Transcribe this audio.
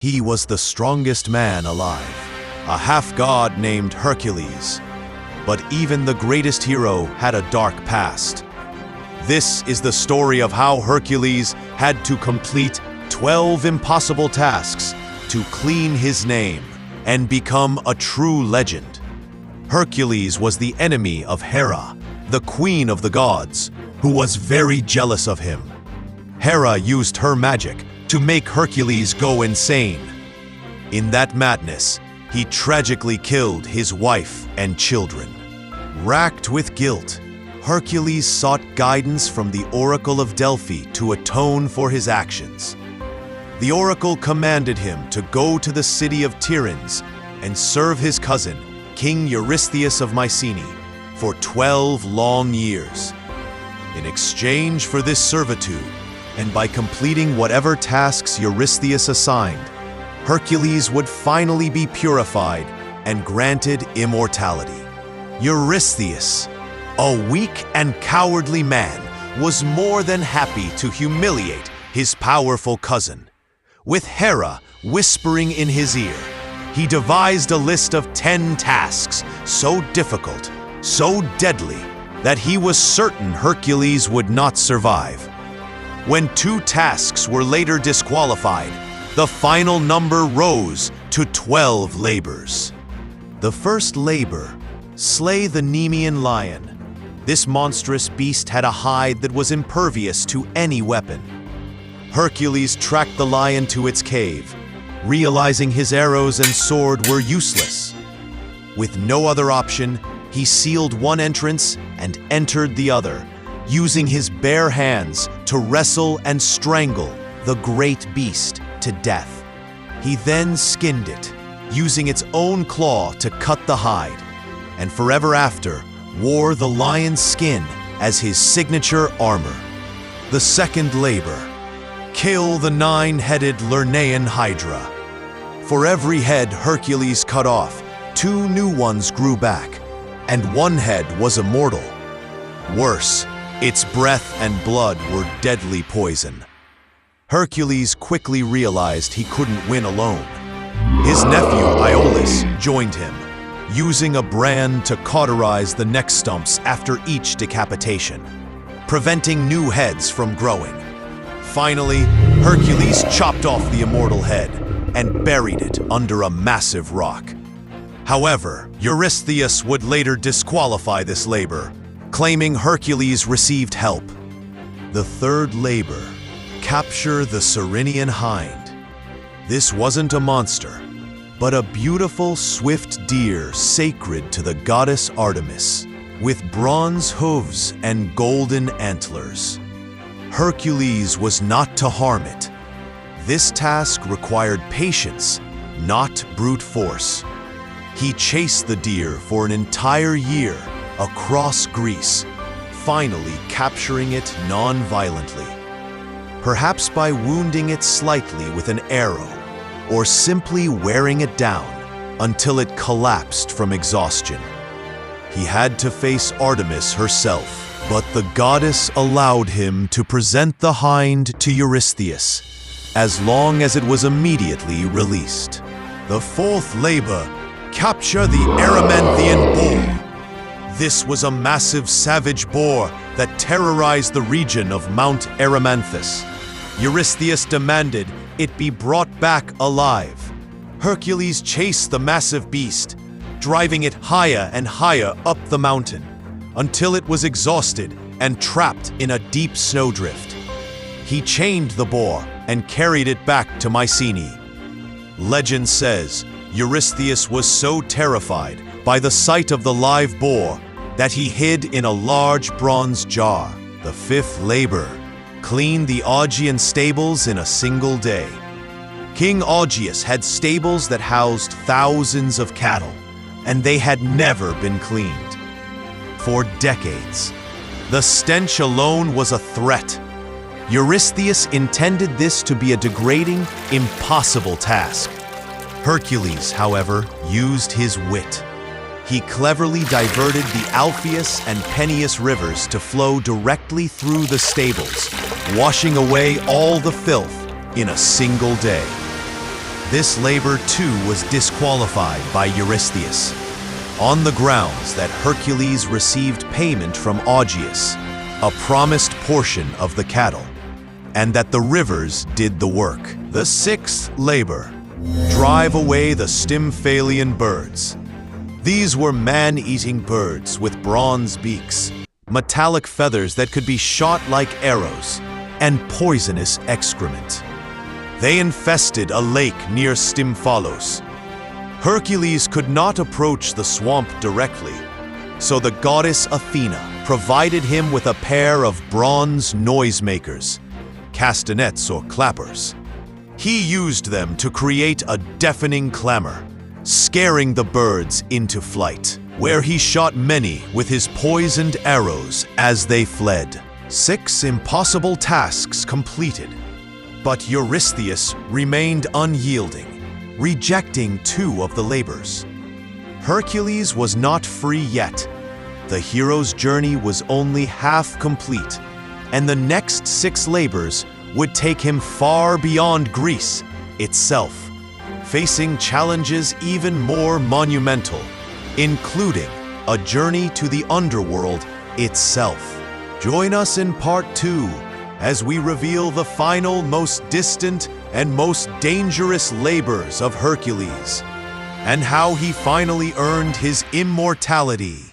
He was the strongest man alive, a half-god named Hercules. But even the greatest hero had a dark past. This is the story of how Hercules had to complete 12 impossible tasks to clean his name and become a true legend. Hercules was the enemy of Hera, the queen of the gods, who was very jealous of him. Hera used her magic to make Hercules go insane. In that madness, he tragically killed his wife and children. Racked with guilt, Hercules sought guidance from the Oracle of Delphi to atone for his actions. The oracle commanded him to go to the city of Tiryns and serve his cousin, King Eurystheus of Mycenae, for 12 long years. In exchange for this servitude, and by completing whatever tasks Eurystheus assigned, Hercules would finally be purified and granted immortality. Eurystheus, a weak and cowardly man, was more than happy to humiliate his powerful cousin. With Hera whispering in his ear, he devised a list of 10 tasks so difficult, so deadly, that he was certain Hercules would not survive. When 2 tasks were later disqualified, the final number rose to 12 labors. The first labor: slay the Nemean Lion. This monstrous beast had a hide that was impervious to any weapon. Hercules tracked the lion to its cave, realizing his arrows and sword were useless. With no other option, he sealed one entrance and entered the other, using his bare hands to wrestle and strangle the great beast to death. He then skinned it, using its own claw to cut the hide, and forever after wore the lion's skin as his signature armor. The second labor: kill the 9-headed Lernaean Hydra. For every head Hercules cut off, 2 new ones grew back, and one head was immortal. Worse, its breath and blood were deadly poison. Hercules quickly realized he couldn't win alone. His nephew Iolaus joined him, using a brand to cauterize the neck stumps after each decapitation, preventing new heads from growing. Finally, Hercules chopped off the immortal head and buried it under a massive rock. However, Eurystheus would later disqualify this labor, claiming Hercules received help. The third labor: capture the Lernaean hind. This wasn't a monster, but a beautiful, swift deer sacred to the goddess Artemis, with bronze hooves and golden antlers. Hercules was not to harm it. This task required patience, not brute force. He chased the deer for an entire year across Greece, finally capturing it non-violently. Perhaps by wounding it slightly with an arrow, or simply wearing it down until it collapsed from exhaustion. He had to face Artemis herself, but the goddess allowed him to present the hind to Eurystheus, as long as it was immediately released. The fourth labor: capture the Erymanthian Boar. This was a massive savage boar that terrorized the region of Mount Erymanthus. Eurystheus demanded it be brought back alive. Hercules chased the massive beast, driving it higher and higher up the mountain, until it was exhausted and trapped in a deep snowdrift. He chained the boar and carried it back to Mycenae. Legend says Eurystheus was so terrified by the sight of the live boar that he hid in a large bronze jar. The fifth labor: clean the Augean stables in a single day. King Augeas had stables that housed thousands of cattle, and they had never been cleaned. For decades, the stench alone was a threat. Eurystheus intended this to be a degrading, impossible task. Hercules, however, used his wit. He cleverly diverted the Alpheus and Peneus rivers to flow directly through the stables, washing away all the filth in a single day. This labor too was disqualified by Eurystheus, on the grounds that Hercules received payment from Augeas, a promised portion of the cattle, and that the rivers did the work. The sixth labor: drive away the Stymphalian birds. These were man-eating birds with bronze beaks, metallic feathers that could be shot like arrows, and poisonous excrement. They infested a lake near Stymphalos. Hercules could not approach the swamp directly, so the goddess Athena provided him with a pair of bronze noisemakers, castanets or clappers. He used them to create a deafening clamor, scaring the birds into flight, where he shot many with his poisoned arrows as they fled. 6 impossible tasks completed, but Eurystheus remained unyielding, rejecting 2 of the labors. Hercules was not free yet. The hero's journey was only half complete, and the next 6 labors would take him far beyond Greece itself, facing challenges even more monumental, including a journey to the underworld itself. Join us in part 2 as we reveal the final, most distant, and most dangerous labors of Hercules, and how he finally earned his immortality.